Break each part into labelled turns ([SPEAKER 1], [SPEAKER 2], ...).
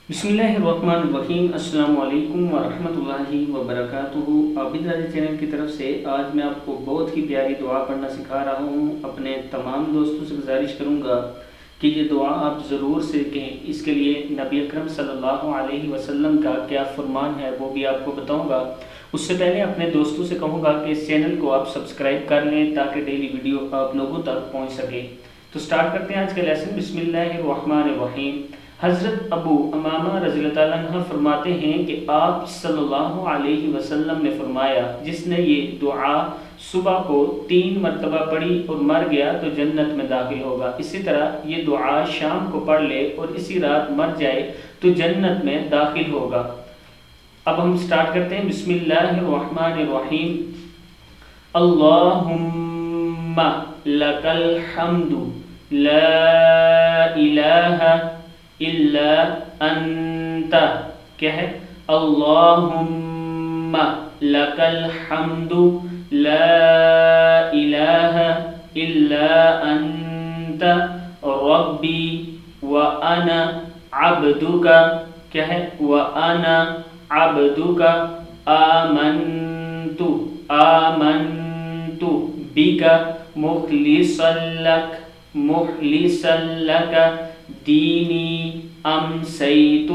[SPEAKER 1] بسم اللہ الرحمن الرحیم۔ السلام علیکم ورحمۃ اللہ وبرکاتہ۔ عابد راجہ چینل کی طرف سے آج میں آپ کو بہت ہی پیاری دعا پڑھنا سکھا رہا ہوں۔ اپنے تمام دوستوں سے گزارش کروں گا کہ یہ دعا آپ ضرور سیکھیں۔ اس کے لیے نبی اکرم صلی اللہ علیہ وسلم کا کیا فرمان ہے وہ بھی آپ کو بتاؤں گا۔ اس سے پہلے اپنے دوستوں سے کہوں گا کہ اس چینل کو آپ سبسکرائب کر لیں تاکہ ڈیلی ویڈیو آپ لوگوں تک پہنچ سکے۔ تو سٹارٹ کرتے ہیں آج کا لیسن۔ بسم اللہ الرحمن الرحیم۔ حضرت ابو امامہ رضی اللہ تعالیٰ عنہ فرماتے ہیں کہ آپ صلی اللہ علیہ وسلم نے فرمایا، جس نے یہ دعا صبح کو 3 مرتبہ پڑھی اور مر گیا تو جنت میں داخل ہوگا۔ اسی طرح یہ دعا شام کو پڑھ لے اور اسی رات مر جائے تو جنت میں داخل ہوگا۔ اب ہم سٹارٹ کرتے ہیں۔ بسم اللہ الرحمن الرحیم۔ اللہم لک الحمد لا الہ الا انت۔ کیا ہے؟ اللہم لک الحمد لا الہ الا انت ربی وانا عبدک۔ کیا ہے؟ وانا عبدک آمنت بک مخلصا لک دینی امسیت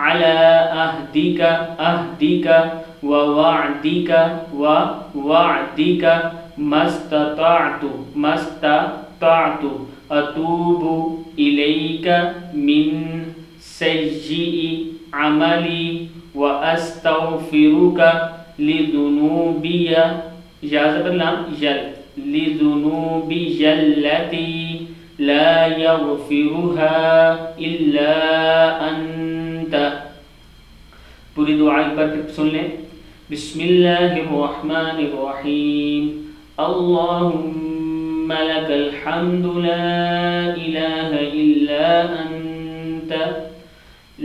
[SPEAKER 1] علی عہدک ووعدک مستطعت اتوب الیک من سیئ عملی واستغفرک لذنوبی لذنوبی التی لا یغفرها الا انت۔ پوری دعا ایک بار پھر سن لیں۔ بسم اللہ الرحمن الرحیم۔ اللہم لک الحمد لا الہ الا انت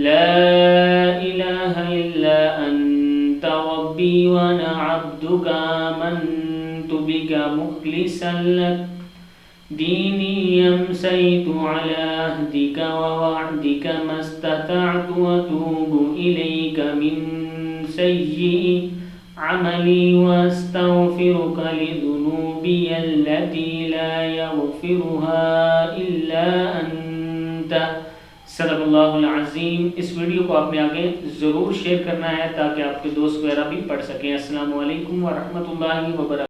[SPEAKER 1] لا الہ الا انت ربی وانا عبدک آمنت بک مخلصا لک دینی امسیت علی عہدک ووعدک ما استطعت اتوب الیک من سیئ عملی واستغفرک لذنوبی التی لا یغفرها الا انت۔ صدق اللہ العظیم۔ اس ویڈیو کو آپ نے آگے ضرور شیئر کرنا ہے تاکہ آپ کے دوست وغیرہ بھی پڑھ سکیں۔ السلام علیکم ورحمۃ اللہ وبرکاتہ۔